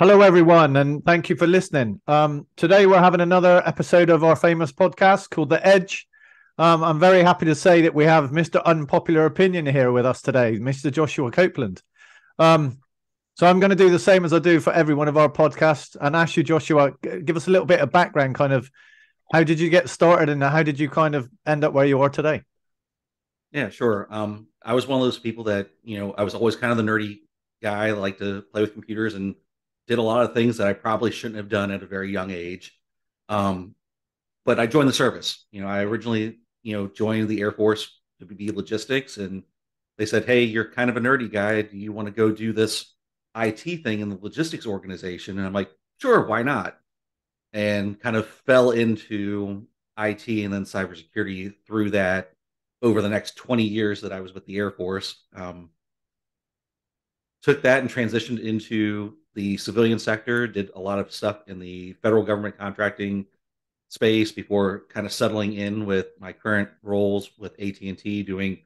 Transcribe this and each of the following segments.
Hello, everyone, and thank you for listening. Today, we're having another episode of our famous podcast called The Edge. I'm very happy to say that we have Mr. Unpopular Opinion here with us today, Mr. Joshua Copeland. So I'm going to do the same as I do for every one of our podcasts and ask you, Joshua, give us a little bit of background, kind of how did you get started and how did you kind of end up where you are today? Yeah, sure. I was one of those people that, I was always kind of the nerdy guy, that liked to play with computers and did a lot of things that I probably shouldn't have done at a very young age. Um, but I joined the service. I originally, joined the Air Force to be logistics, and they said, "Hey, you're kind of a nerdy guy. Do you want to go do this IT thing in the logistics organization?" And I'm like, "Sure, why not?" And kind of fell into IT and then cybersecurity through that over the next 20 years that I was with the Air Force. Took that and transitioned into the civilian sector, did a lot of stuff in the federal government contracting space before kind of settling in with my current roles with AT&T, doing,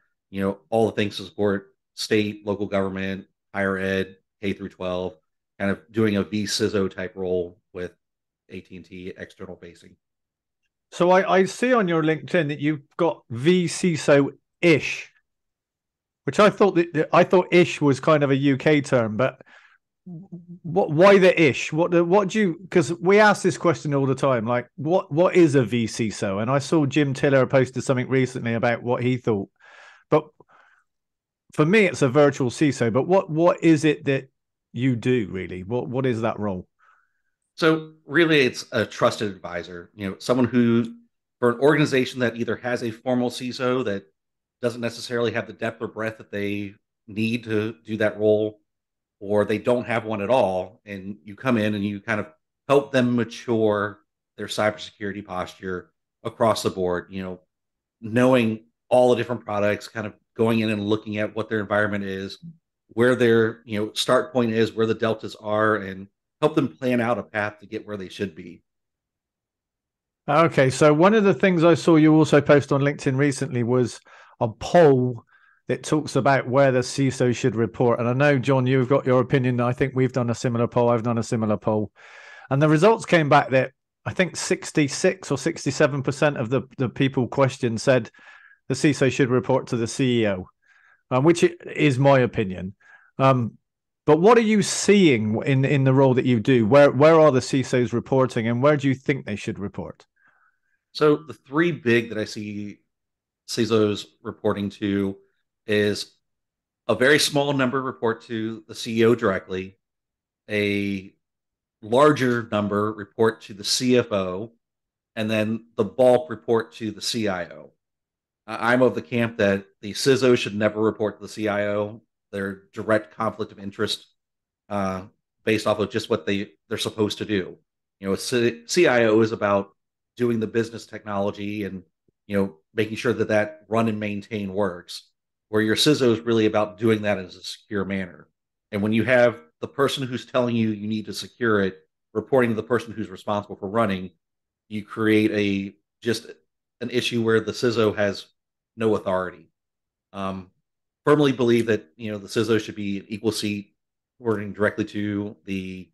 all the things to support state, local government, higher ed, K through 12, kind of doing a VCISO type role with AT&T external facing. So I see on your LinkedIn that you've got VCISO-ish, which I thought ish was kind of a UK term, but why the ish? What do you? Because we ask this question all the time, like what is a VCISO? And I saw Jim Tiller posted something recently about what he thought, but for me, it's a virtual CISO. But what is it that you do really? What is that role? So really, it's a trusted advisor, someone who, for an organization that either has a formal CISO that doesn't necessarily have the depth or breadth that they need to do that role, or they don't have one at all, and you come in and you kind of help them mature their cybersecurity posture across the board, knowing all the different products, kind of going in and looking at what their environment is, where their, start point is, where the deltas are, and help them plan out a path to get where they should be. Okay, so one of the things I saw you also post on LinkedIn recently was a poll that talks about where the CISO should report. And I know, John, you've got your opinion. I think we've done a similar poll. I've done a similar poll. And the results came back that I think 66 or 67% of the people questioned said the CISO should report to the CEO, which is my opinion. But what are you seeing in the role that you do? Where are the CISOs reporting and where do you think they should report? So the three big that I see CISOs reporting to is a very small number report to the CEO directly, a larger number report to the CFO, and then the bulk report to the CIO. I'm of the camp that the CISO should never report to the CIO. They're direct conflict of interest, uh, based off of just what they're supposed to do. A CIO is about doing the business technology and making sure that run and maintain works. Where your CISO is really about doing that in a secure manner. And when you have the person who's telling you you need to secure it reporting to the person who's responsible for running, you create a just an issue where the CISO has no authority. Um, Firmly believe that the CISO should be an equal seat, reporting directly to the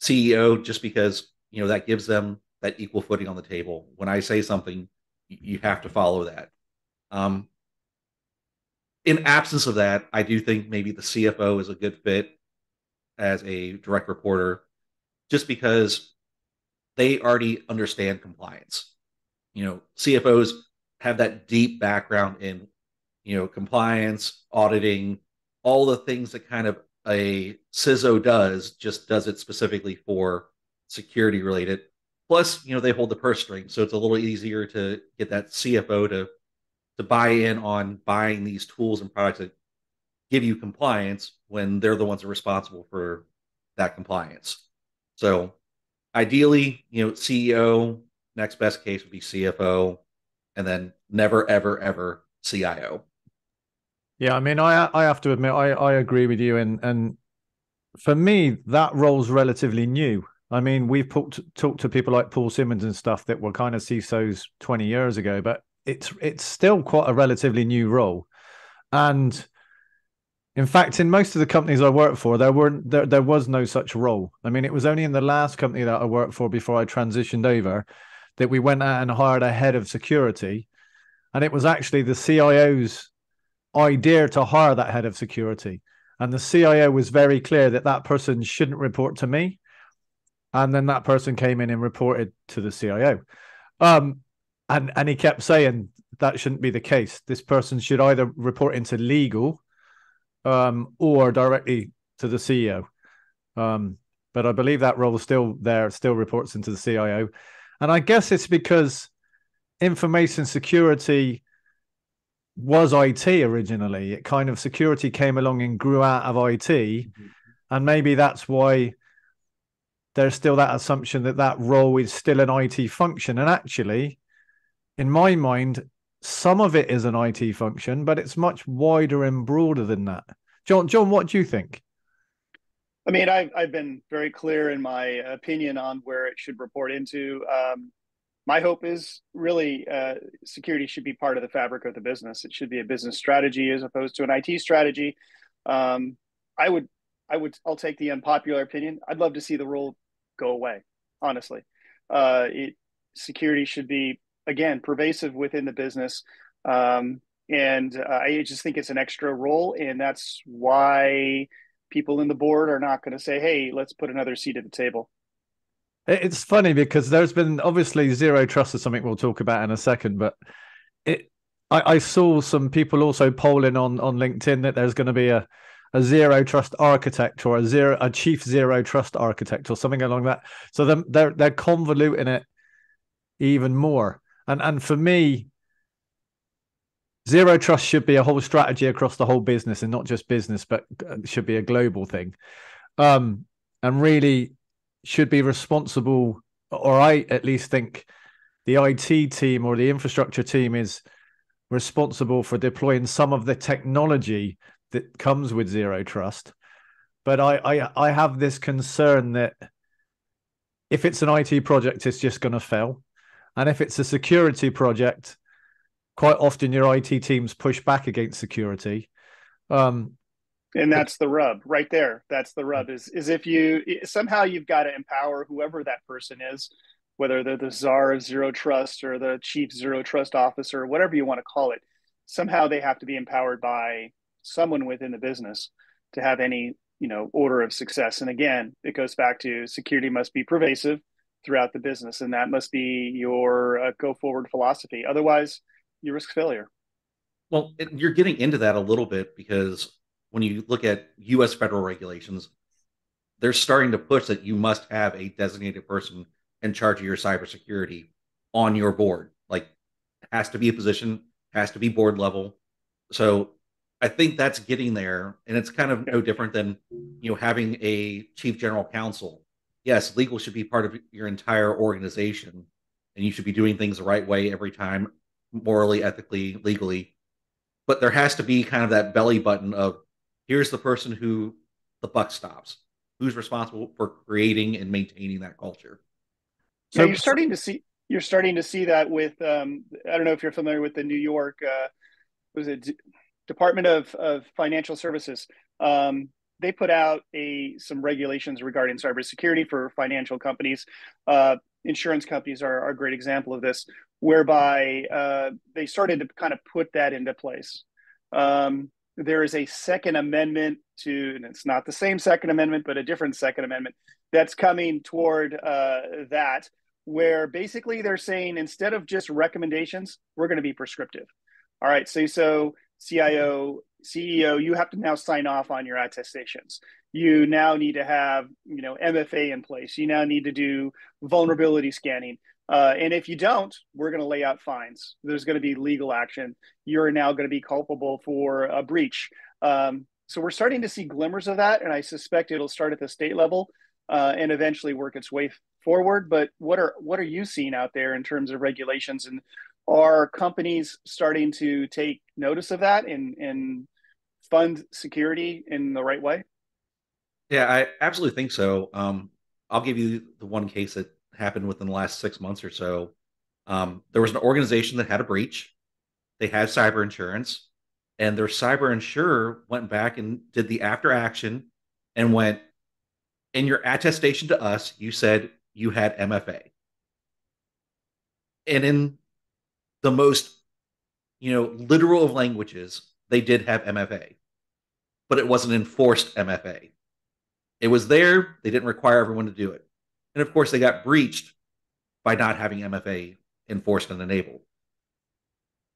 CEO, just because that gives them that equal footing on the table. When I say something, you have to follow that. Um, in absence of that, I do think maybe the CFO is a good fit as a direct reporter, just because they already understand compliance. CFOs have that deep background in compliance, auditing, all the things that kind of a CISO does, just does it specifically for security related. Plus, they hold the purse string, so it's a little easier to get that CFO to buy in on buying these tools and products that give you compliance when they're the ones that are responsible for that compliance. So ideally, CEO, next best case would be CFO, and then never, ever, ever CIO. Yeah, I mean, I have to admit, I agree with you, and for me, that role's relatively new. I mean, we've talked to people like Paul Simmons and stuff that were kind of CISOs 20 years ago, but it's still quite a relatively new role. And In fact, in most of the companies I worked for, there was no such role. I mean, it was only in the last company that I worked for before I transitioned over that we went out and hired a head of security, and it was actually the CIO's idea to hire that head of security. And the CIO was very clear that that person shouldn't report to me. And then that person came in and reported to the CIO. And he kept saying that shouldn't be the case. This person should either report into legal or directly to the CEO. But I believe that role is still there, still reports into the CIO. And I guess it's because information security was IT originally. It kind of security came along and grew out of IT. Mm-hmm. And maybe that's why there's still that assumption that that role is still an IT function. And actually, in my mind, some of it is an IT function, but it's much wider and broader than that. John, what do you think? I mean, I've been very clear in my opinion on where it should report into. My hope is really security should be part of the fabric of the business. It should be a business strategy as opposed to an IT strategy. I'll take the unpopular opinion. I'd love to see the rule go away. Honestly, security should be, again, pervasive within the business. And I just think it's an extra role. And that's why people in the board are not going to say, hey, let's put another seat at the table. It's funny because there's been obviously zero trust is something we'll talk about in a second, but I saw some people also polling on LinkedIn that there's going to be a zero trust architect or a chief zero trust architect or something along that. So they're convoluting it even more. And for me, zero trust should be a whole strategy across the whole business, and not just business, but should be a global thing. And really should be responsible, or I at least think the IT team or the infrastructure team is responsible for deploying some of the technology that comes with zero trust. But I have this concern that if it's an IT project, it's just going to fail. And if it's a security project, quite often your IT teams push back against security. And that's the rub right there. That's the rub is if somehow you've got to empower whoever that person is, whether they're the czar of zero trust or the chief zero trust officer, whatever you want to call it. Somehow they have to be empowered by someone within the business to have any, order of success. And again, it goes back to security must be pervasive throughout the business. And that must be your go forward philosophy. Otherwise, you risk failure. Well, you're getting into that a little bit because when you look at U.S. federal regulations, they're starting to push that you must have a designated person in charge of your cybersecurity on your board. Like, it has to be a position, has to be board level. So I think that's getting there, and it's kind of no different than having a chief general counsel. Yes, legal should be part of your entire organization, and you should be doing things the right way every time, morally, ethically, legally. But there has to be kind of that belly button of, here's the person who the buck stops, who's responsible for creating and maintaining that culture. So you're starting to see that with I don't know if you're familiar with the New York Department of Financial Services. They put out some regulations regarding cybersecurity for financial companies. Insurance companies are a great example of this, whereby they started to kind of put that into place. There is a Second Amendment and it's not the same Second Amendment, but a different Second Amendment that's coming toward that, where basically they're saying instead of just recommendations, we're going to be prescriptive. All right, so CIO, CEO, you have to now sign off on your attestations. You now need to have, MFA in place. You now need to do vulnerability scanning. And if you don't, we're going to lay out fines. There's going to be legal action. You're now going to be culpable for a breach. So we're starting to see glimmers of that, and I suspect it'll start at the state level and eventually work its way forward. But what are you seeing out there in terms of regulations, and are companies starting to take notice of that and fund security in the right way? Yeah, I absolutely think so. I'll give you the one case that happened within the last 6 months or so. There was an organization that had a breach. They had cyber insurance. and their cyber insurer went back and did the after action and went, in your attestation to us, you said you had MFA. And in the most, literal of languages, they did have MFA, but it wasn't enforced MFA. It was there. They didn't require everyone to do it. And of course, they got breached by not having MFA enforced and enabled.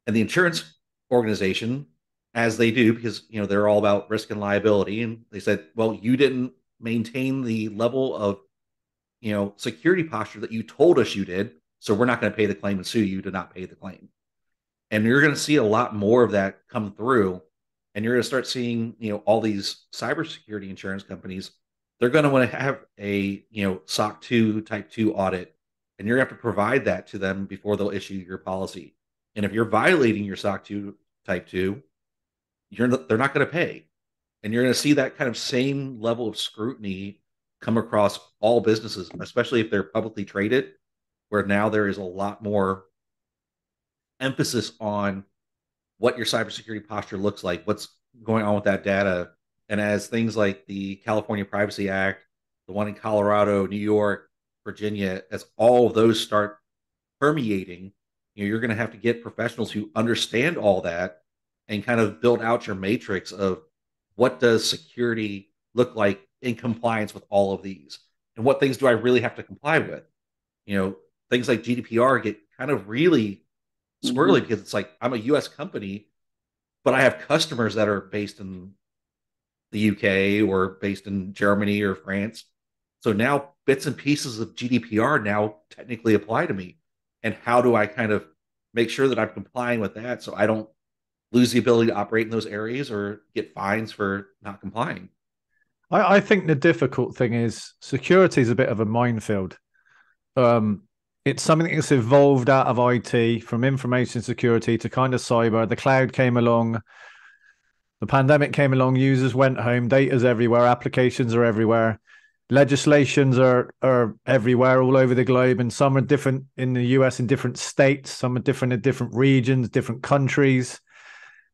And the insurance organization, as they do, because they're all about risk and liability, and they said, well, you didn't maintain the level of security posture that you told us you did, so we're not going to pay the claim and sue you to not pay the claim. And you're going to see a lot more of that come through, and you're going to start seeing all these cybersecurity insurance companies. They're going to want to have a SOC 2 type 2 audit, and you're going to have to provide that to them before they'll issue your policy. And if you're violating your SOC 2 type 2, they're not going to pay. And you're going to see that kind of same level of scrutiny come across all businesses, especially if they're publicly traded, where now there is a lot more emphasis on what your cybersecurity posture looks like, what's going on with that data. And as things like the California Privacy Act, the one in Colorado, New York, Virginia, as all of those start permeating, you're going to have to get professionals who understand all that and kind of build out your matrix of what does security look like in compliance with all of these, and what things do I really have to comply with. Things like GDPR get kind of really squirrely because it's like, I'm a US company, but I have customers that are based in the UK or based in Germany or France. So now bits and pieces of GDPR now technically apply to me. And how do I kind of make sure that I'm complying with that so I don't lose the ability to operate in those areas or get fines for not complying? I think the difficult thing is security is a bit of a minefield. It's something that's evolved out of IT, from information security to kind of cyber. The cloud came along, the pandemic came along, users went home, data's everywhere, applications are everywhere, legislations are everywhere all over the globe, and some are different in the US in different states, some are different in different regions, different countries.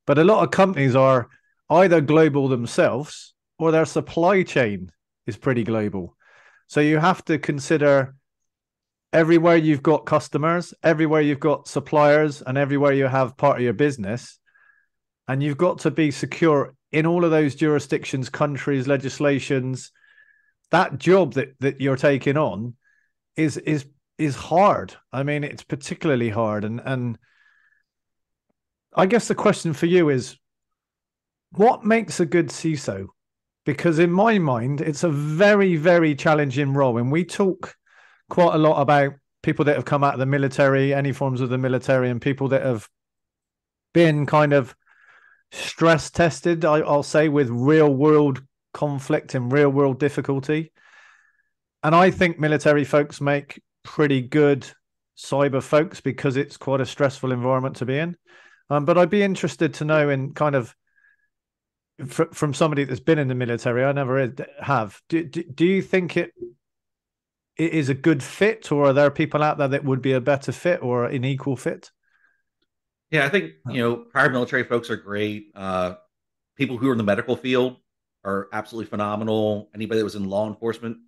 But a lot of companies are either global themselves or their supply chain is pretty global. So you have to consider everywhere you've got customers, everywhere you've got suppliers, and everywhere you have part of your business. And you've got to be secure in all of those jurisdictions, countries, legislations. That job that you're taking on is hard. I mean, it's particularly hard. And I guess the question for you is, what makes a good CISO? Because in my mind, it's a very, very challenging role. And we talk quite a lot about people that have come out of the military, any forms of the military, and people that have been kind of stress tested, I'll say, with real world conflict and real world difficulty. And I think military folks make pretty good cyber folks because it's quite a stressful environment to be in. But I'd be interested to know, in kind of from somebody that's been in the military, I never have. Do you think it is a good fit, or are there people out there that would be a better fit or an equal fit? Yeah, I think prior military folks are great. People who are in the medical field are absolutely phenomenal. Anybody that was in law enforcement,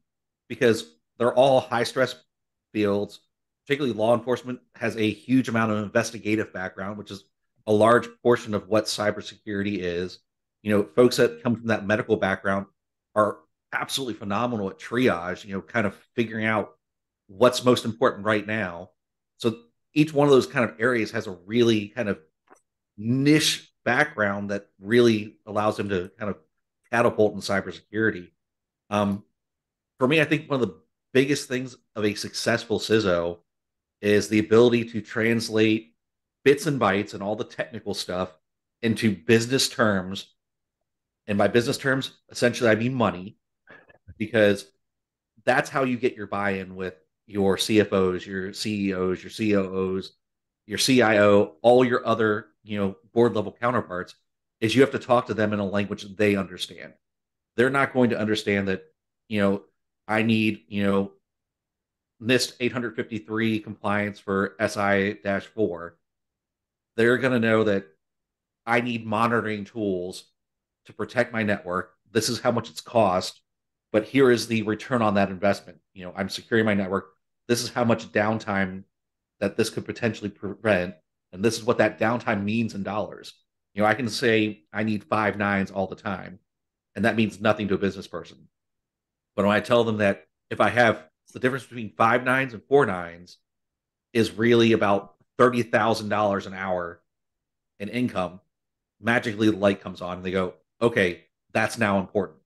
because they're all high stress fields. Particularly law enforcement has a huge amount of investigative background, which is a large portion of what cybersecurity is. Folks that come from that medical background are absolutely phenomenal at triage, kind of figuring out what's most important right now. So each one of those kind of areas has a really kind of niche background that really allows them to kind of catapult in cybersecurity. For me, I think one of the biggest things of a successful CISO is the ability to translate bits and bytes and all the technical stuff into business terms. And by business terms, essentially, I mean money, because that's how you get your buy-in with your CFOs, your CEOs, your COOs, your CIO, all your other, board level counterparts, is you have to talk to them in a language that they understand. They're not going to understand that, I need, NIST 853 compliance for SI-4. They're going to know that I need monitoring tools to protect my network. This is how much it's cost, but here is the return on that investment. I'm securing my network. This is how much downtime that this could potentially prevent, and this is what that downtime means in dollars. I can say I need 5 nines all the time, and that means nothing to a business person. But when I tell them that if I have the difference between 5 nines and 4 nines is really about $30,000 an hour in income, magically the light comes on and they go, okay, that's now important.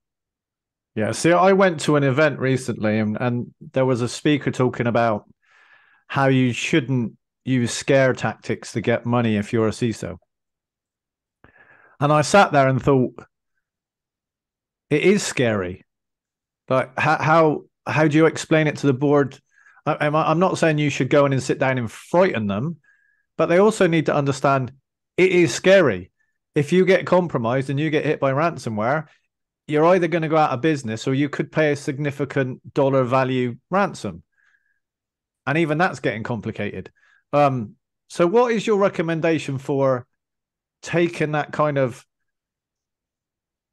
Yeah. See, I went to an event recently and there was a speaker talking about how you shouldn't use scare tactics to get money if you're a CISO. And I sat there and thought, it is scary. Like, how do you explain it to the board? I'm not saying you should go in and sit down and frighten them, but they also need to understand it is scary. If you get compromised and you get hit by ransomware, you're either going to go out of business or you could pay a significant dollar value ransom. And even that's getting complicated. So what is your recommendation for taking that kind of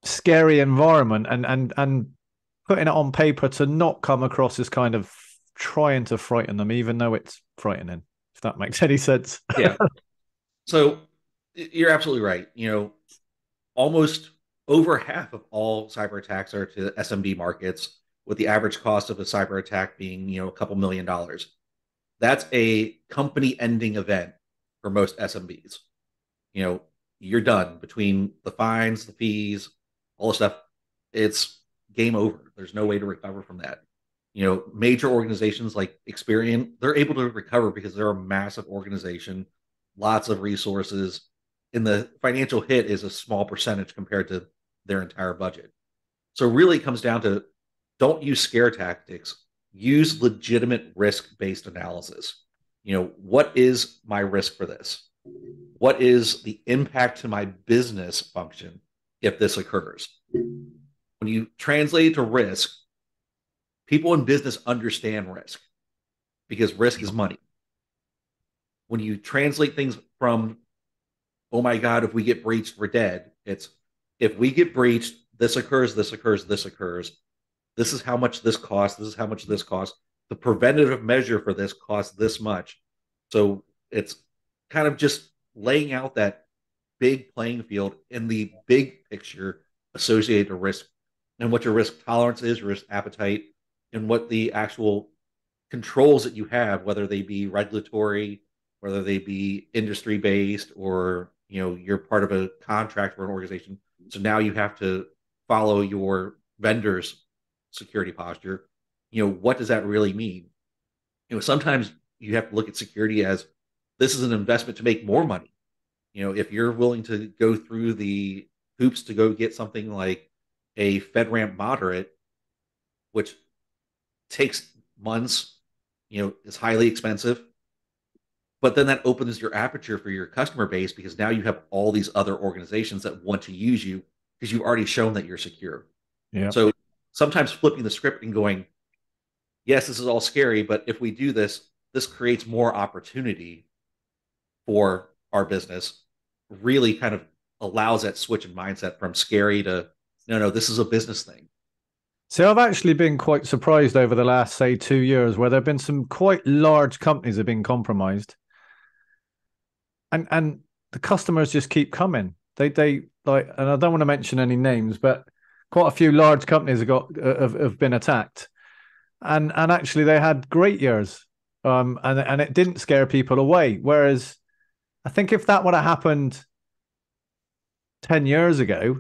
scary environment and putting it on paper to not come across as kind of trying to frighten them, even though it's frightening, if that makes any sense? Yeah. So you're absolutely right. Almost over half of all cyber attacks are to SMB markets, with the average cost of a cyber attack being, a couple $1,000,000. That's a company ending event for most SMBs. You're done between the fines, the fees, all the stuff. It's game over. There's no way to recover from that. Major organizations like Experian, they're able to recover because they're a massive organization, lots of resources, and the financial hit is a small percentage compared to their entire budget. So really it comes down to, don't use scare tactics, use legitimate risk-based analysis. What is my risk for this? What is the impact to my business function if this occurs? When you translate it to risk, people in business understand risk because risk is money. When you translate things from, oh my God, if we get breached, we're dead, it's, if we get breached, this occurs, this occurs, this occurs. This is how much this costs. This is how much this costs. The preventative measure for this costs this much. So it's kind of just laying out that big playing field in the big picture associated to risk, and what your risk tolerance is, your risk appetite, and what the actual controls that you have, whether they be regulatory, whether they be industry based, or you're part of a contract for an organization. So now you have to follow your vendor's security posture. What does that really mean? Sometimes you have to look at security as, this is an investment to make more money. If you're willing to go through the hoops to go get something like a FedRAMP moderate, which takes months, is highly expensive, but then that opens your aperture for your customer base, because now you have all these other organizations that want to use you because you've already shown that you're secure. Yeah. So sometimes flipping the script and going, yes, this is all scary, but if we do this, this creates more opportunity for our business, really kind of allows that switch in mindset from scary to, no, this is a business thing. So I've actually been quite surprised over the last, say, 2 years, where there have been some quite large companies have been compromised. And the customers just keep coming. They like, and I don't want to mention any names, but quite a few large companies have been attacked, and actually they had great years, and it didn't scare people away. Whereas I think if that would have happened 10 years ago,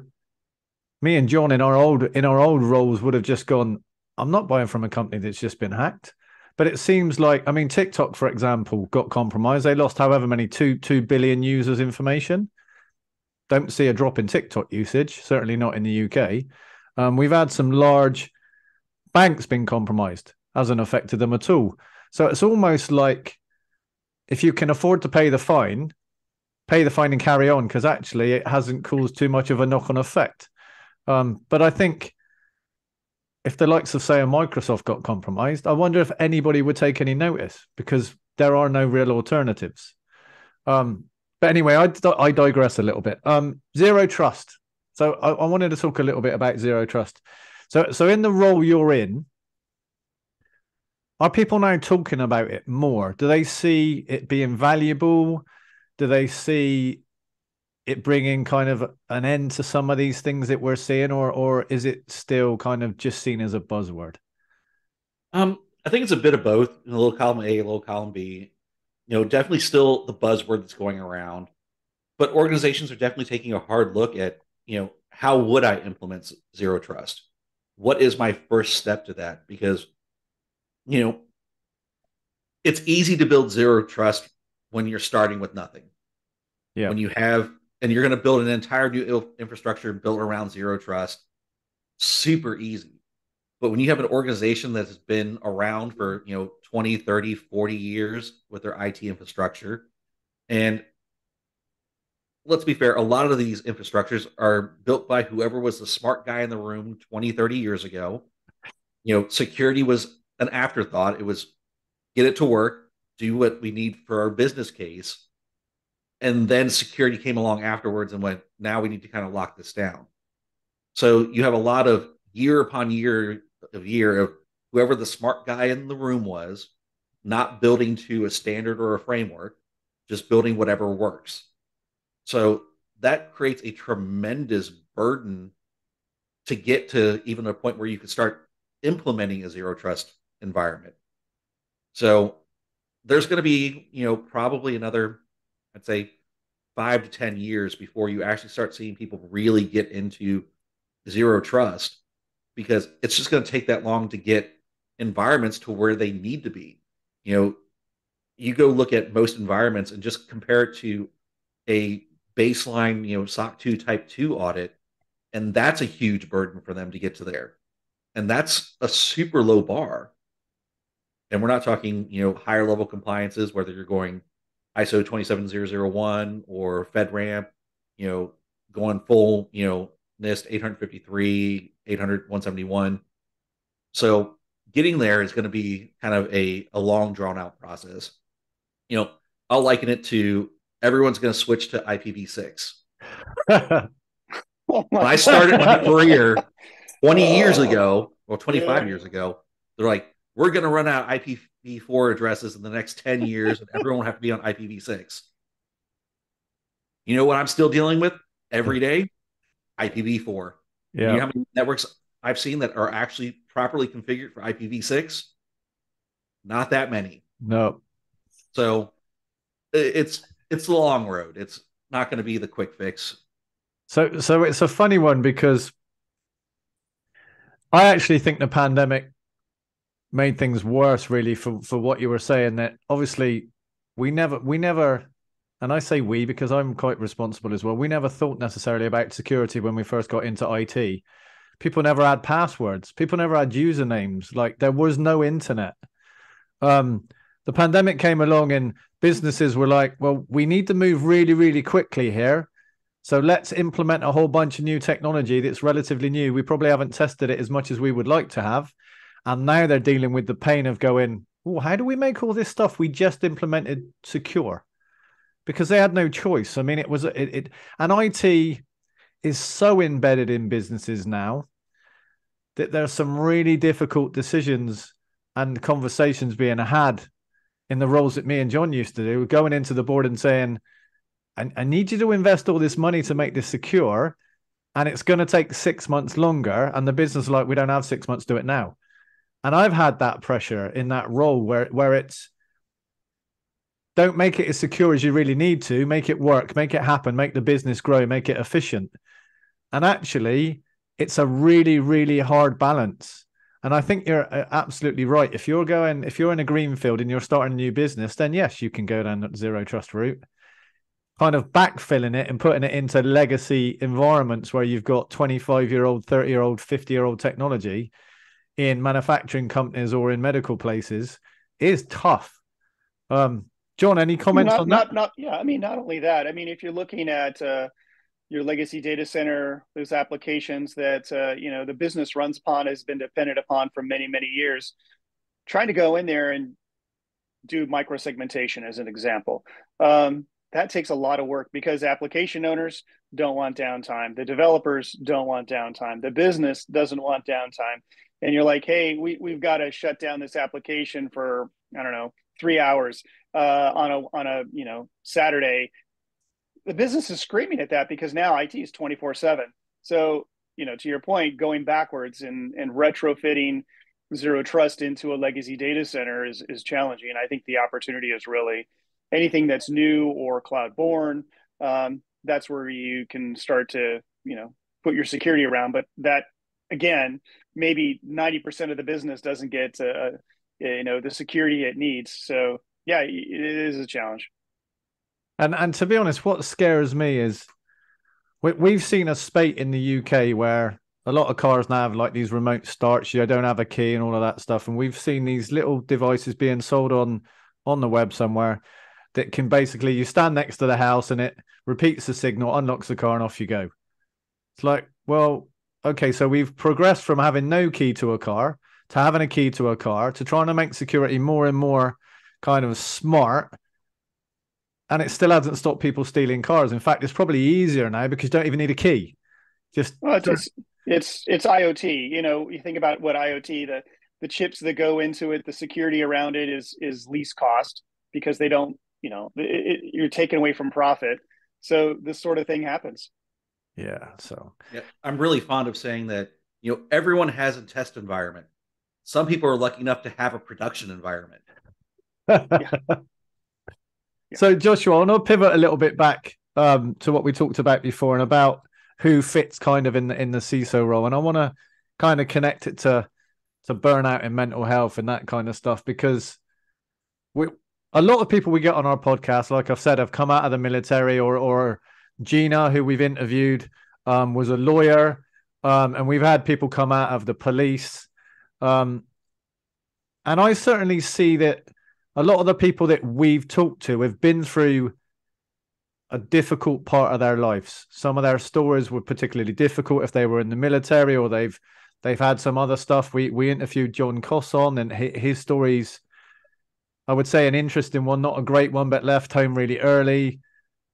me and John in our old roles would have just gone, I'm not buying from a company that's just been hacked. But it seems like, I mean, TikTok, for example, got compromised. They lost however many 2 billion users' information. Don't see a drop in TikTok usage, certainly not in the UK. We've had some large banks being compromised. Hasn't affected them at all. So it's almost like, if you can afford to pay the fine and carry on, because actually it hasn't caused too much of a knock-on effect. But I think if the likes of, say, a Microsoft got compromised, I wonder if anybody would take any notice, because there are no real alternatives. But anyway, I digress a little bit. Zero trust. So I wanted to talk a little bit about zero trust. So in the role you're in, are people now talking about it more? Do they see it being valuable? Do they see it bringing kind of an end to some of these things that we're seeing, or is it still kind of just seen as a buzzword? I think it's a bit of both. A little column A, a little column B. Definitely still the buzzword that's going around, but organizations are definitely taking a hard look at, how would I implement zero trust? What is my first step to that? Because, you know, it's easy to build zero trust when you're starting with nothing. Yeah. When you have, and you're going to build an entire new infrastructure built around zero trust, super easy. But when you have an organization that has been around for, 20, 30, 40 years with their IT infrastructure, and let's be fair, a lot of these infrastructures are built by whoever was the smart guy in the room 20, 30 years ago. Security was an afterthought. It was get it to work, do what we need for our business case. And then security came along afterwards and went, now we need to kind of lock this down. So you have a lot of year upon year of whoever the smart guy in the room was, not building to a standard or a framework, just building whatever works. So that creates a tremendous burden to get to even a point where you can start implementing a zero trust environment. So there's going to be, probably another, I'd say 5 to 10 years before you actually start seeing people really get into zero trust, because it's just going to take that long to get environments to where they need to be. You go look at most environments and just compare it to a baseline, SOC 2 type 2 audit, and that's a huge burden for them to get to there. And that's a super low bar. And we're not talking, higher level compliances, whether you're going ISO 27001 or FedRAMP, going full, NIST 853, 800, 171. So getting there is going to be kind of a long drawn out process. I'll liken it to everyone's going to switch to IPv6. Oh When my I started my career 20 years Oh, ago, or 25 yeah. years ago, they're like, we're going to run out IPv4 addresses in the next 10 years, and everyone will have to be on IPv6. You know what I'm still dealing with every day? IPv4. And you Yeah. know how many networks I've seen that are actually properly configured for IPv6? Not that many. No. So it's the long road. It's not going to be the quick fix. So it's a funny one because I actually think the pandemic made things worse, really, for what you were saying. That obviously we never, and I say we because I'm quite responsible as well. We never thought necessarily about security when we first got into IT. People never had passwords. People never had usernames. Like there was no internet. Um, the pandemic came along and businesses were like, well, we need to move really, really quickly here. So let's implement a whole bunch of new technology that's relatively new. We probably haven't tested it as much as we would like to have. And now they're dealing with the pain of going, oh, how do we make all this stuff we just implemented secure? Because they had no choice. I mean, and IT is so embedded in businesses now that there are some really difficult decisions and conversations being had in the roles that me and John used to do, going into the board and saying, I need you to invest all this money to make this secure, and it's going to take 6 months longer. And the business is like, we don't have 6 months, do it now. And I've had that pressure in that role where it's don't make it as secure as you really need to, make it work, make it happen, make the business grow, make it efficient. And actually, it's a really, really hard balance. And I think you're absolutely right. If you're in a greenfield and you're starting a new business, then yes, you can go down the zero trust route. Kind of backfilling it and putting it into legacy environments where you've got 25-year-old, 30-year-old, 50-year-old technology in manufacturing companies or in medical places is tough. John, any comments on that? Yeah. I mean, not only that. I mean, if you're looking at your legacy data center, those applications that the business runs upon, has been dependent upon for many, many years, trying to go in there and do microsegmentation as an example. that takes a lot of work because application owners don't want downtime. The developers don't want downtime. The business doesn't want downtime. And you're like, hey, we've got to shut down this application for, I don't know, 3 hours on a Saturday. The business is screaming at that because now IT is 24/7. So, to your point, going backwards and retrofitting zero trust into a legacy data center is challenging. And I think the opportunity is really anything that's new or cloud born. That's where you can start to, put your security around. But that, again, maybe 90% of the business doesn't get, the security it needs. So yeah, it is a challenge. And to be honest, what scares me is we've seen a spate in the UK where a lot of cars now have like these remote starts. You don't have a key and all of that stuff. And we've seen these little devices being sold on the web somewhere that can basically, you stand next to the house and it repeats the signal, unlocks the car, and off you go. It's like, well, okay, so we've progressed from having no key to a car to having a key to a car to trying to make security more and more kind of smart. And it still hasn't stopped people stealing cars. In fact, it's probably easier now because you don't even need a key. It's IoT. You think about what IoT, the chips that go into it, the security around it is least cost because they don't, you're taken away from profit. So this sort of thing happens. Yeah. So yeah, I'm really fond of saying that, everyone has a test environment. Some people are lucky enough to have a production environment. Yeah. So Joshua, I want to pivot a little bit back to what we talked about before and about who fits kind of in the CISO role. And I want to kind of connect it to burnout and mental health and that kind of stuff, because a lot of people we get on our podcast, like I've said, have come out of the military, or Gina, who we've interviewed, was a lawyer. And we've had people come out of the police. And I certainly see that a lot of the people that we've talked to have been through a difficult part of their lives. Some of their stories were particularly difficult if they were in the military, or they've had some other stuff. We interviewed John Cosson, and his stories, I would say, an interesting one, not a great one, but left home really early.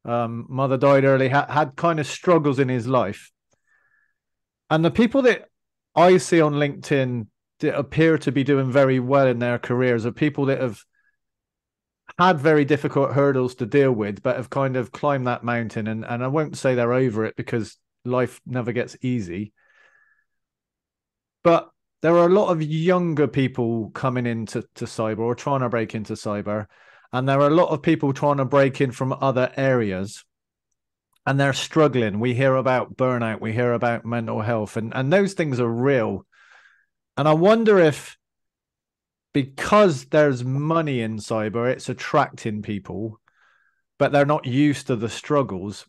Mother died early, had kind of struggles in his life. And the people that I see on LinkedIn that appear to be doing very well in their careers are people that have had very difficult hurdles to deal with, but have kind of climbed that mountain. And I won't say they're over it because life never gets easy. But there are a lot of younger people coming into cyber or trying to break into cyber. And there are a lot of people trying to break in from other areas. And they're struggling. We hear about burnout. We hear about mental health. And those things are real. And I wonder if, because there's money in cyber, it's attracting people, but they're not used to the struggles.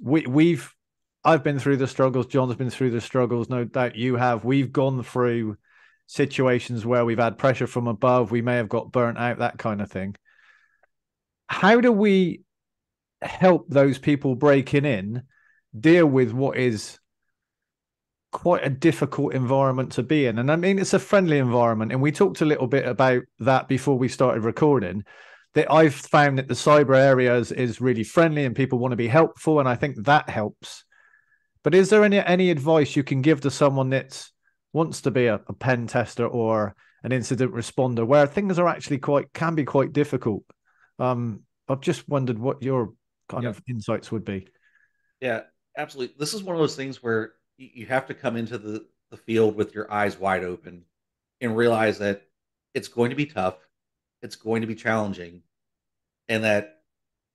I've been through the struggles. John's been through the struggles. No doubt you have. We've gone through situations where we've had pressure from above. We may have got burnt out, that kind of thing. How do we help those people breaking in deal with what is quite a difficult environment to be in? And I mean, it's a friendly environment. And we talked a little bit about that before we started recording, that I've found that the cyber area is really friendly and people want to be helpful. And I think that helps. But is there any advice you can give to someone that wants to be a pen tester or an incident responder, where things are actually can be quite difficult? I've just wondered what your kind of insights would be. Yeah, absolutely. This is one of those things where you have to come into the field with your eyes wide open and realize that it's going to be tough, it's going to be challenging, and that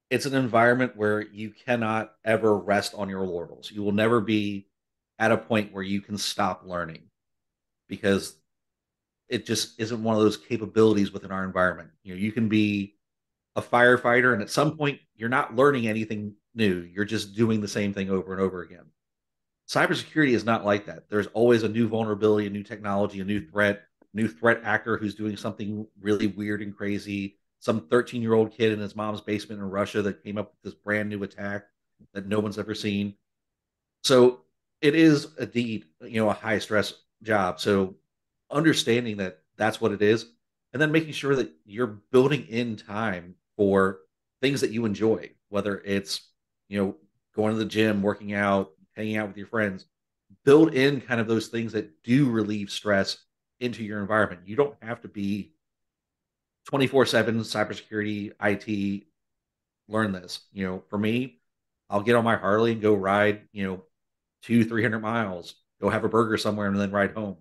it's an environment where you cannot ever rest on your laurels. You will never be at a point where you can stop learning, because it just isn't one of those capabilities within our environment. You can be a firefighter, and at some point you're not learning anything new. You're just doing the same thing over and over again. Cybersecurity is not like that. There's always a new vulnerability, a new technology, a new threat actor who's doing something really weird and crazy. Some 13-year-old kid in his mom's basement in Russia that came up with this brand new attack that no one's ever seen. So it is indeed, a high stress job. So understanding that that's what it is, and then making sure that you're building in time for things that you enjoy, whether it's, going to the gym, working out, hanging out with your friends, build in kind of those things that do relieve stress into your environment. You don't have to be 24/7 cybersecurity, IT, learn this. For me, I'll get on my Harley and go ride, 200-300 miles, go have a burger somewhere and then ride home.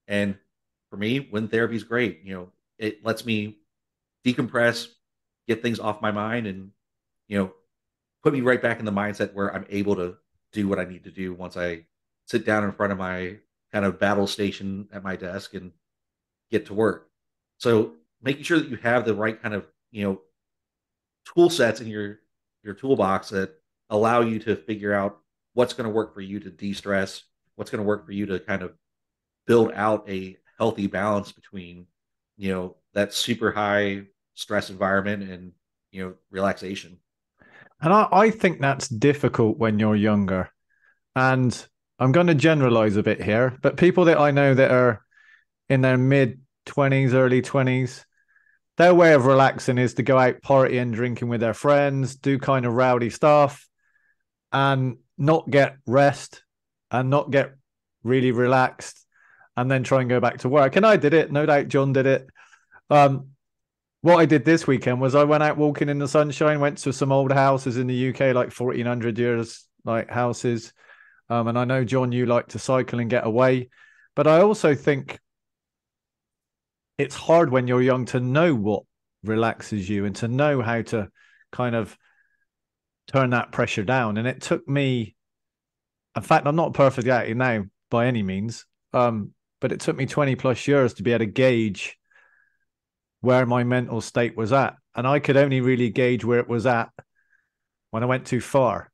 And for me, wind therapy is great. It lets me decompress, get things off my mind, and, put me right back in the mindset where I'm able to do what I need to do once I sit down in front of my kind of battle station at my desk and get to work. So making sure that you have the right kind of, tool sets in your toolbox that allow you to figure out what's going to work for you to de-stress, what's going to work for you to kind of build out a healthy balance between, that super high stress environment and, relaxation. And I think that's difficult when you're younger. And I'm going to generalize a bit here, but people that I know that are in their mid 20s, early 20s, their way of relaxing is to go out partying, drinking with their friends, do kind of rowdy stuff and not get rest and not get really relaxed and then try and go back to work. And I did it. No doubt John did it. What I did this weekend was I went out walking in the sunshine, went to some old houses in the UK, like 1400 years, like houses. And I know, John, you like to cycle and get away. But I also think it's hard when you're young to know what relaxes you and to know how to kind of turn that pressure down. And it took me, in fact, I'm not perfect at it now by any means, but it took me 20 plus years to be able to gauge where my mental state was at. And I could only really gauge where it was at when I went too far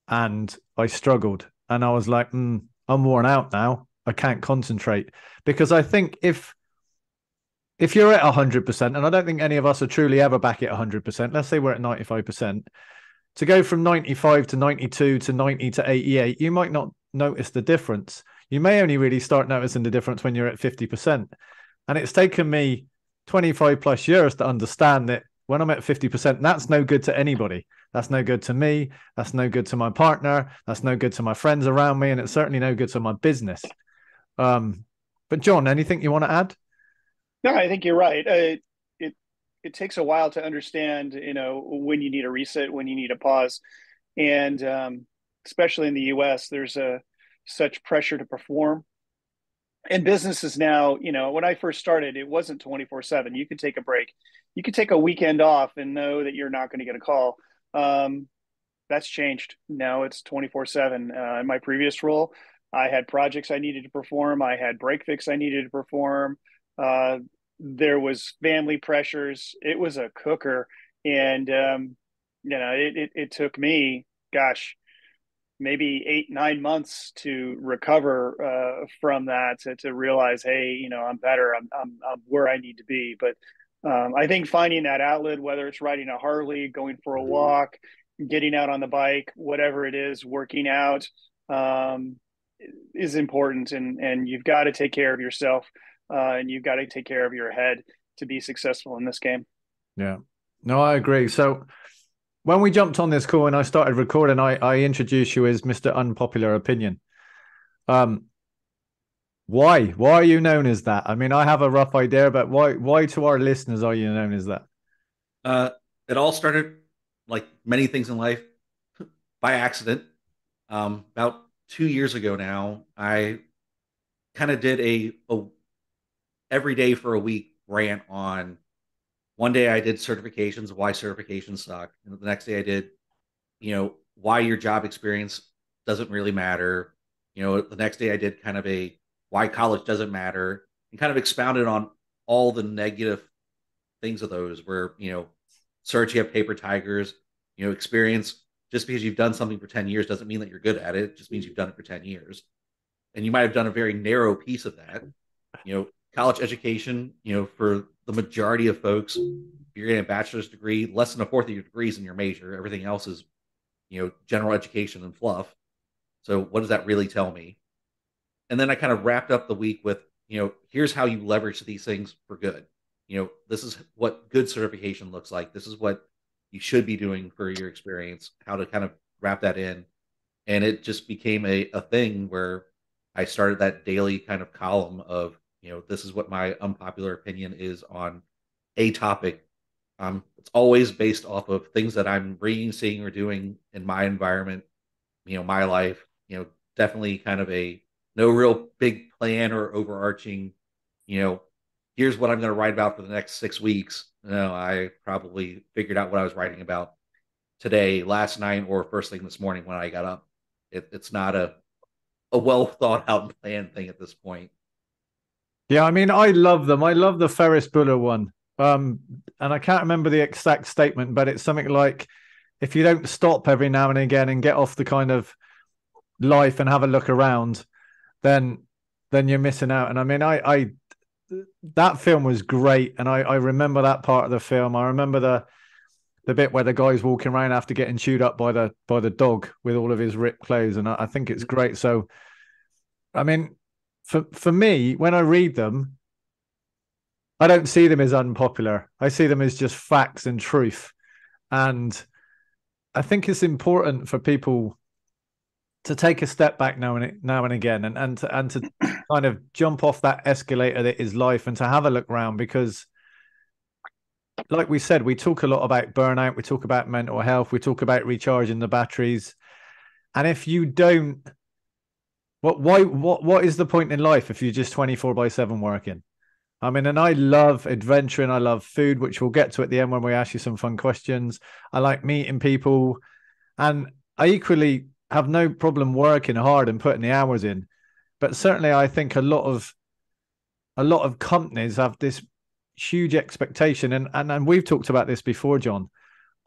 and I struggled. And I was like, I'm worn out now. I can't concentrate. Because I think if you're at 100%, and I don't think any of us are truly ever back at 100%, let's say we're at 95%, to go from 95 to 92 to 90 to 88, you might not notice the difference. You may only really start noticing the difference when you're at 50%. And it's taken me 25 plus years to understand that when I'm at 50%, that's no good to anybody. That's no good to me. That's no good to my partner. That's no good to my friends around me. And it's certainly no good to my business. But John, anything you want to add? No, I think you're right. It takes a while to understand, when you need a reset, when you need a pause. And especially in the US, there's such pressure to perform. And businesses now, when I first started, it wasn't 24/7. You could take a break. You could take a weekend off and know that you're not going to get a call. That's changed. Now it's 24/7. In my previous role, I had projects I needed to perform. I had break fix I needed to perform. There was family pressures. It was a cooker. And, it took me, gosh, maybe 8-9 months to recover from that, to realize, hey, I'm better. I'm where I need to be. But I think finding that outlet, whether it's riding a Harley, going for a walk, getting out on the bike, whatever it is, working out, is important. And you've got to take care of yourself, and you've got to take care of your head to be successful in this game. Yeah, no, I agree. So when we jumped on this call and I started recording, I introduced you as Mr. Unpopular Opinion. Why are you known as that? I mean, I have a rough idea, but why to our listeners are you known as that? It all started, like many things in life, by accident. About 2 years ago now, I kind of did a every day for a week rant on. One day I did certifications, why certifications suck. And the next day I did, why your job experience doesn't really matter. The next day I did kind of a why college doesn't matter, and kind of expounded on all the negative things of those where, search, you have paper tigers, experience. Just because you've done something for 10 years doesn't mean that you're good at it. It just means you've done it for 10 years. And you might have done a very narrow piece of that. College education, for the majority of folks, you're getting a bachelor's degree, less than a fourth of your degrees in your major. Everything else is, general education and fluff. So what does that really tell me? And then I kind of wrapped up the week with, here's how you leverage these things for good. This is what good certification looks like. This is what you should be doing for your experience, how to kind of wrap that in. And it just became a thing where I started that daily kind of column of, this is what my unpopular opinion is on a topic. It's always based off of things that I'm reading, seeing, or doing in my environment, my life, definitely kind of a no real big plan or overarching, you know, here's what I'm going to write about for the next 6 weeks. No, I probably figured out what I was writing about today, last night, or first thing this morning when I got up. It's not a well thought out and planned thing at this point. Yeah, I mean, I love them. I love the Ferris Bueller one. And I can't remember the exact statement, but it's something like, if you don't stop every now and again and get off the kind of life and have a look around, then you're missing out. And I mean, I that film was great, and I remember that part of the film. I remember the bit where the guy's walking around after getting chewed up by the dog with all of his ripped clothes, and I think it's great. So, I mean, for me, when I read them, I don't see them as unpopular. I see them as just facts and truth. And I think it's important for people to take a step back now and again, and to kind of jump off that escalator that is life, and to have a look around, because, like we said, we talk a lot about burnout, we talk about mental health, we talk about recharging the batteries. And if you don't, what is the point in life if you're just 24/7 working? I mean, and I love adventure and I love food, which we'll get to at the end when we ask you some fun questions. I like meeting people, and I equally have no problem working hard and putting the hours in. But certainly I think a lot of companies have this huge expectation, and we've talked about this before, John.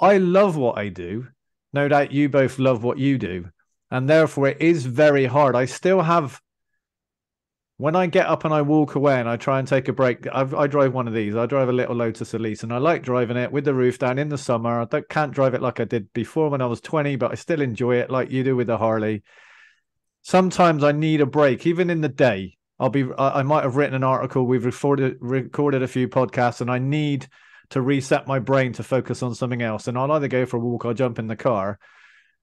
I love what I do. No doubt you both love what you do. And therefore it is very hard. I still have, when I get up and I walk away and I try and take a break, I drive one of these. I drive a little Lotus Elise, and I like driving it with the roof down in the summer. I can't drive it like I did before when I was 20, but I still enjoy it like you do with the Harley. Sometimes I need a break, even in the day. I might have written an article. We've recorded a few podcasts, and I need to reset my brain to focus on something else. And I'll either go for a walk or jump in the car.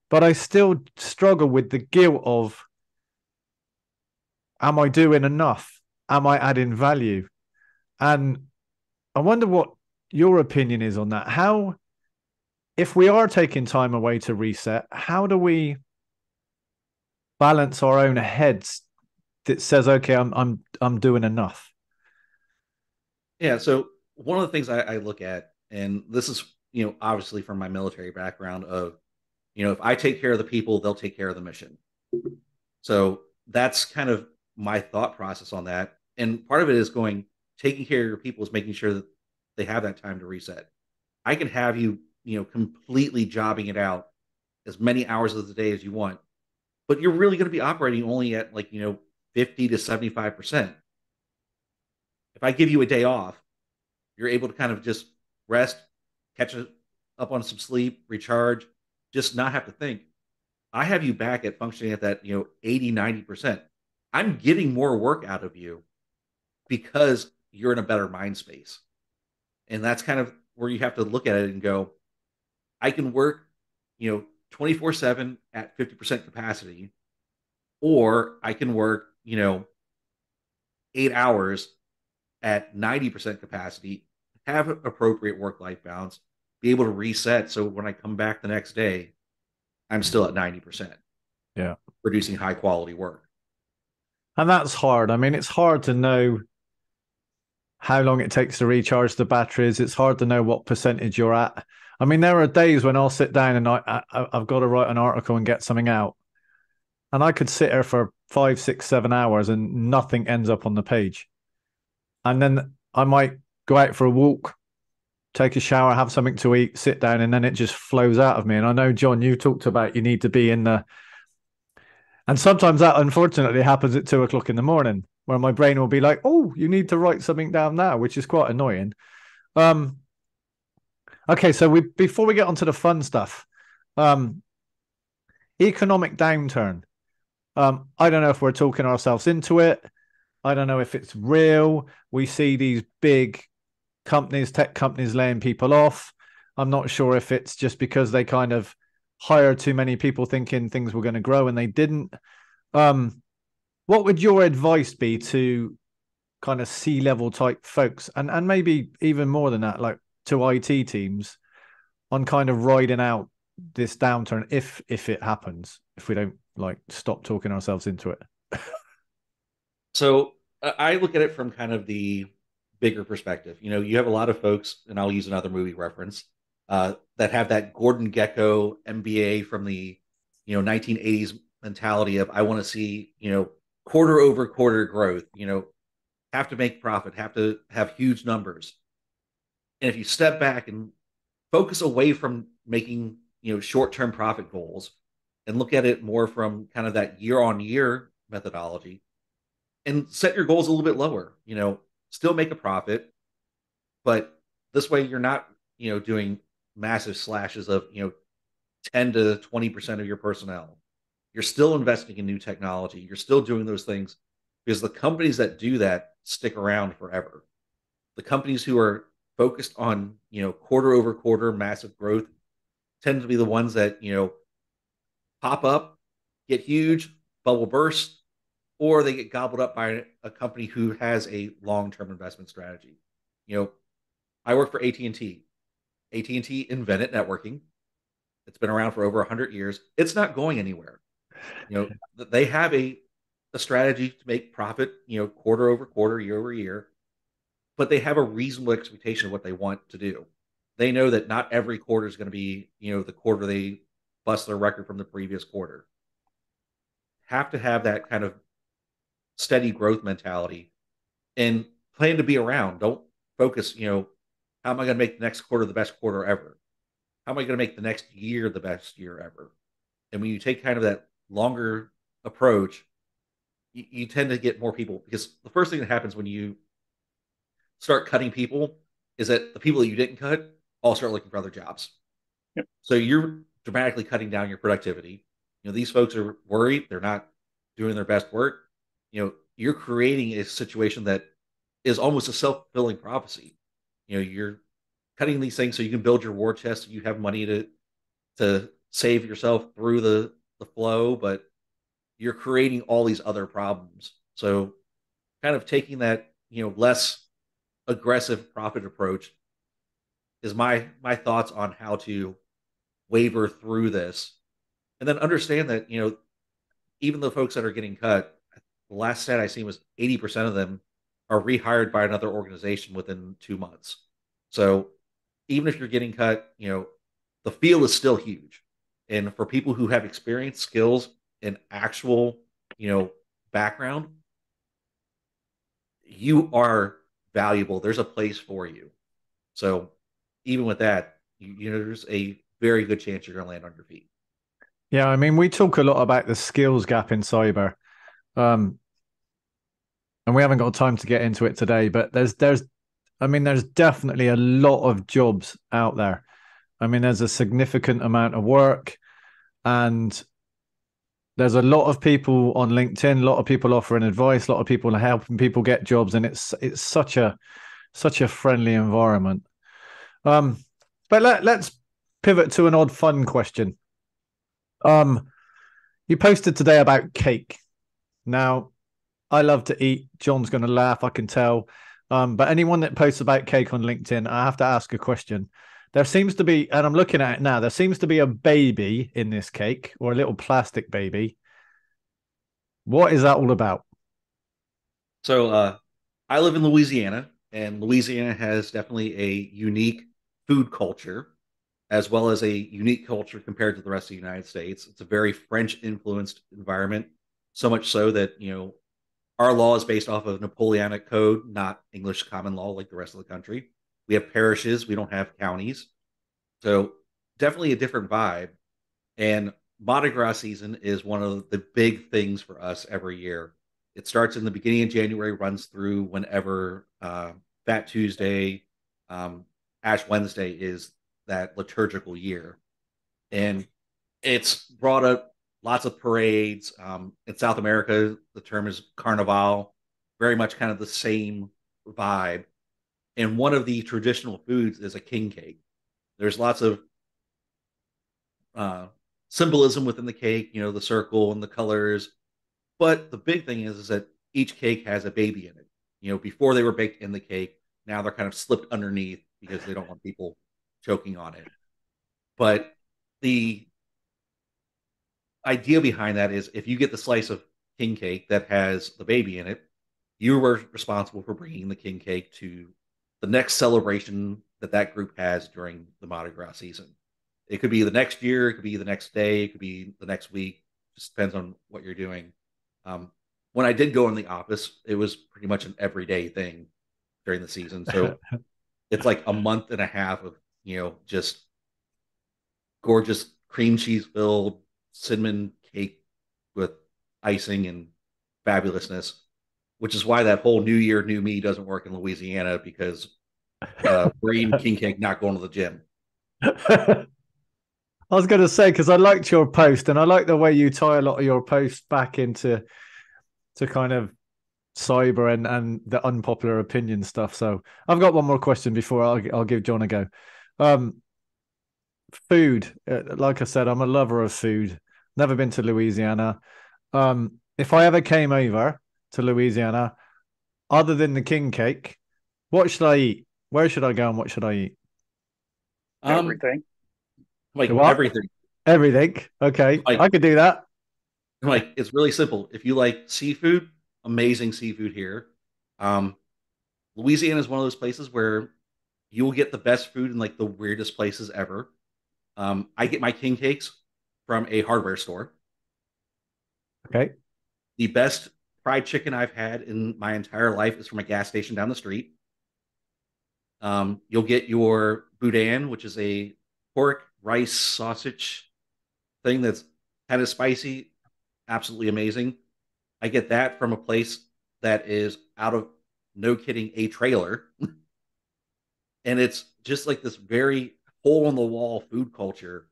But I still struggle with the guilt of, am I doing enough? Am I adding value? And I wonder what your opinion is on that. How, if we are taking time away to reset, how do we balance our own heads that says, okay, I'm doing enough? Yeah. So one of the things I look at, and this is, obviously from my military background of, if I take care of the people, they'll take care of the mission. So that's kind of my thought process on that. And part of it is taking care of your people is making sure that they have that time to reset. I can have you, completely jobbing it out as many hours of the day as you want, but you're really going to be operating only at 50 to 75%. If I give you a day off, you're able to kind of just rest, catch up on some sleep, recharge, just not have to think. I have you back at functioning at that, 80, 90%. I'm getting more work out of you because you're in a better mind space. And that's kind of where you have to look at it and go, I can work, 24/7 at 50% capacity, or I can work, 8 hours at 90% capacity, have appropriate work-life balance, be able to reset. So when I come back the next day, I'm still at 90%. Yeah. Producing high quality work. And that's hard. I mean, it's hard to know how long it takes to recharge the batteries. It's hard to know what percentage you're at. I mean, there are days when I'll sit down and I've got to write an article and get something out. And I could sit there for 5, 6, 7 hours and nothing ends up on the page. And then I might go out for a walk, take a shower, have something to eat, sit down, and then it just flows out of me. And I know, John, you talked about you need to be in the... And sometimes that, unfortunately, happens at 2 o'clock in the morning, where my brain will be like, oh, you need to write something down now, which is quite annoying. Okay, so before we get onto the fun stuff, economic downturn. I don't know if we're talking ourselves into it. I don't know if it's real. We see these big companies, tech companies, laying people off. I'm not sure if it's just because they kind of hired too many people thinking things were going to grow and they didn't. What would your advice be to kind of C-level type folks, and maybe even more than that, like to IT teams, on kind of riding out this downturn if it happens, if we don't like stop talking ourselves into it? So I look at it from kind of the bigger perspective. You have a lot of folks, and I'll use another movie reference, that have that Gordon Gekko MBA from the 1980s mentality of I want to see quarter over quarter growth. Have to make profit, have to have huge numbers. And if you step back and focus away from making short-term profit goals and look at it more from kind of that year-on-year methodology and set your goals a little bit lower, still make a profit, but this way you're not doing massive slashes of 10 to 20% of your personnel. You're still investing in new technology, you're still doing those things, because the companies that do that stick around forever. The companies who are focused on quarter over quarter massive growth tend to be the ones that pop up, get huge, bubble burst, or they get gobbled up by a company who has a long-term investment strategy. I work for AT&T. AT&T invented networking. It's been around for over 100 years. It's not going anywhere. They have a strategy to make profit, quarter over quarter, year over year, but they have a reasonable expectation of what they want to do. They know that not every quarter is going to be, the quarter they bust their record from the previous quarter. Have to have that kind of steady growth mentality and plan to be around. Don't focus, how am I going to make the next quarter the best quarter ever? How am I going to make the next year the best year ever? And when you take kind of that longer approach, you tend to get more people, because the first thing that happens when you start cutting people is that the people that you didn't cut all start looking for other jobs. Yep. So you're dramatically cutting down your productivity. These folks are worried. They're not doing their best work. You're creating a situation that is almost a self-fulfilling prophecy. You're cutting these things so you can build your war chest, so you have money to save yourself through the flow, but you're creating all these other problems. So kind of taking that, less aggressive profit approach is my thoughts on how to waver through this. And then understand that, even the folks that are getting cut, the last stat I seen was 80% of them are rehired by another organization within 2 months. So even if you're getting cut, the field is still huge. And for people who have experience, skills, and actual, background, you are valuable. There's a place for you. So even with that, there's a very good chance you're going to land on your feet. Yeah, I mean, we talk a lot about the skills gap in cyber, and we haven't got time to get into it today. But there's definitely a lot of jobs out there. I mean, there's a significant amount of work, and there's a lot of people on LinkedIn, a lot of people offering advice, a lot of people helping people get jobs, and it's such a friendly environment. But let's pivot to an odd fun question. You posted today about cake. Now, I love to eat. John's going to laugh, I can tell. But anyone that posts about cake on LinkedIn, I have to ask a question. There seems to be, and I'm looking at it now, there seems to be a baby in this cake, or a little plastic baby. What is that all about? So I live in Louisiana, and Louisiana has definitely a unique food culture, as well as a unique culture compared to the rest of the United States. It's a very French influenced environment, so much so that, our law is based off of Napoleonic code, not English common law like the rest of the country. We have parishes, we don't have counties. So definitely a different vibe. And Mardi Gras season is one of the big things for us every year. It starts in the beginning of January, runs through whenever Fat Tuesday, Ash Wednesday is that liturgical year. And it's brought up lots of parades. In South America, the term is carnival, very much kind of the same vibe. And one of the traditional foods is a king cake. There's lots of symbolism within the cake, the circle and the colors. But the big thing is that each cake has a baby in it. Before they were baked in the cake, now they're kind of slipped underneath because they don't want people choking on it. But the idea behind that is if you get the slice of king cake that has the baby in it, you were responsible for bringing the king cake to the next celebration that group has during the Mardi Gras season. It could be the next year, it could be the next day, it could be the next week. Just depends on what you're doing. When I did go in the office, it was pretty much an everyday thing during the season. So it's like a month and a half of, just gorgeous cream cheese filled cinnamon cake with icing and fabulousness, which is why that whole New Year, New Me doesn't work in Louisiana because we're eating king cake, not going to the gym. I was going to say, because I liked your post and I like the way you tie a lot of your posts back into kind of cyber and the unpopular opinion stuff. So I've got one more question before I'll give John a go. Food, like I said, I'm a lover of food. Never been to Louisiana. If I ever came over to Louisiana, other than the king cake, what should I eat? Where should I go and what should I eat? Everything. Like everything. Everything. Okay. I could do that. Like, it's really simple. If you like seafood, amazing seafood here. Louisiana is one of those places where you will get the best food in like the weirdest places ever. I get my king cakes from a hardware store. Okay. The best fried chicken I've had in my entire life is from a gas station down the street. You'll get your boudin, which is a pork rice sausage thing that's kind of spicy, absolutely amazing. I get that from a place that is out of, no kidding, a trailer. And it's just like this very hole in the wall food culture.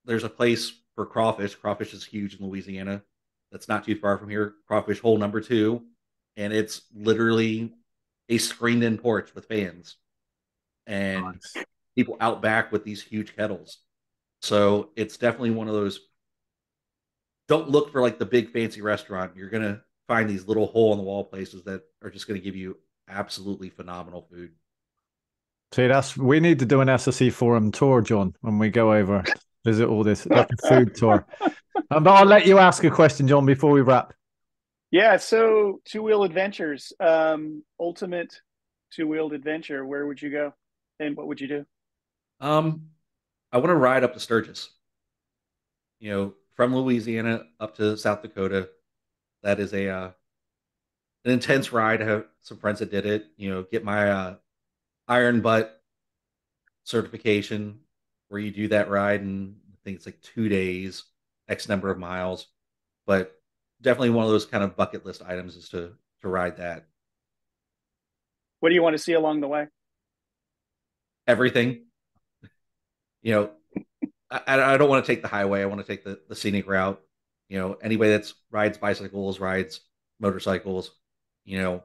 There's a place for crawfish. Crawfish is huge in Louisiana. That's not too far from here. Crawfish hole number 2. And it's literally a screened in porch with fans. And people out back with these huge kettles. So it's definitely one of those. Don't look for like the big fancy restaurant. You're going to find these little hole in the wall places that are just going to give you absolutely phenomenal food. See, we need to do an SSE Forum tour, John, when we go over, visit all this, like a food tour. But I'll let you ask a question, John, before we wrap. Yeah, so two-wheel adventures, ultimate two-wheeled adventure, where would you go and what would you do? I want to ride up to Sturgis. From Louisiana up to South Dakota. That is an intense ride. I have some friends that did it. Get my iron butt certification where you do that ride in, I think it's like 2 days, X number of miles. But definitely one of those kind of bucket list items is to ride that. What do you want to see along the way? Everything. I don't want to take the highway. I want to take the scenic route. Anybody that rides bicycles, rides motorcycles, you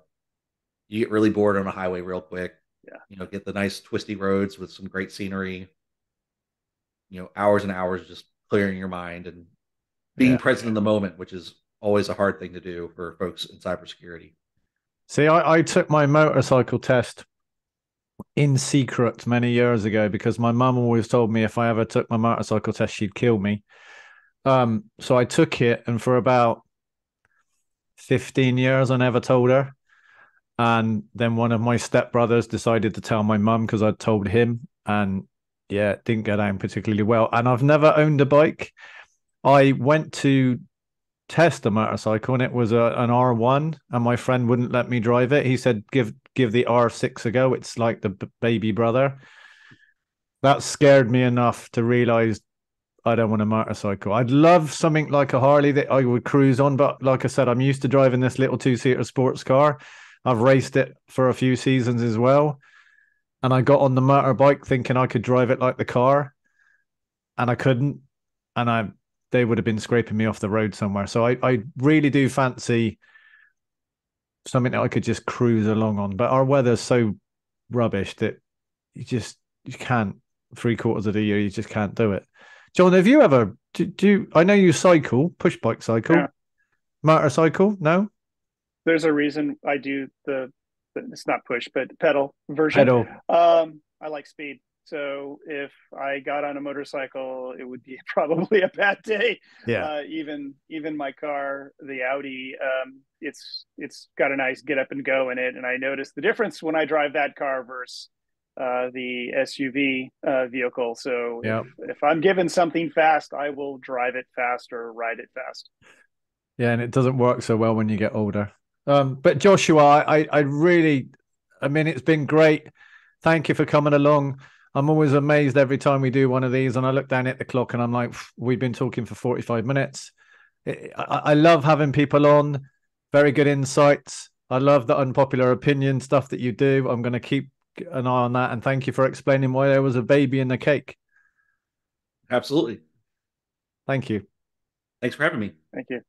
get really bored on a highway real quick. Yeah. Get the nice twisty roads with some great scenery. Hours and hours just clearing your mind and being present in the moment, which is always a hard thing to do for folks in cybersecurity. See, I took my motorcycle test in secret many years ago because my mum always told me if I ever took my motorcycle test, she'd kill me. So I took it, and for about 15 years, I never told her. And then one of my stepbrothers decided to tell my mum because I'd told him, and yeah, it didn't go down particularly well. And I've never owned a bike. I went to test a motorcycle, and it was an R1, and my friend wouldn't let me drive it. He said, give the R6 a go. It's like the baby brother. That scared me enough to realize I don't want a motorcycle. I'd love something like a Harley that I would cruise on, but like I said, I'm used to driving this little 2-seater sports car. I've raced it for a few seasons as well. And I got on the motorbike thinking I could drive it like the car, and I couldn't. And they would have been scraping me off the road somewhere. So I really do fancy something that I could just cruise along on. But our weather's so rubbish that you just you can't. 3/4 of the year, you just can't do it. John, have you ever? Do you? I know you cycle, push bike cycle, Yeah. motorcycle. No, There's a reason I do it's not push, but pedal version. pedal. I like speed. So if I got on a motorcycle, it would be probably a bad day. Yeah. Even my car, the Audi, it's got a nice get up and go in it, and I notice the difference when I drive that car versus the SUV vehicle. So Yeah. if I'm given something fast, I will drive it fast or ride it fast. Yeah, and it doesn't work so well when you get older. But Joshua, I really, I mean, it's been great. Thank you for coming along. I'm always amazed every time we do one of these, and I look down at the clock and I'm like, we've been talking for 45 minutes. I love having people on. Very good insights. I love the unpopular opinion stuff that you do. I'm going to keep an eye on that. And thank you for explaining why there was a baby in the cake. Absolutely. Thank you. Thanks for having me. Thank you.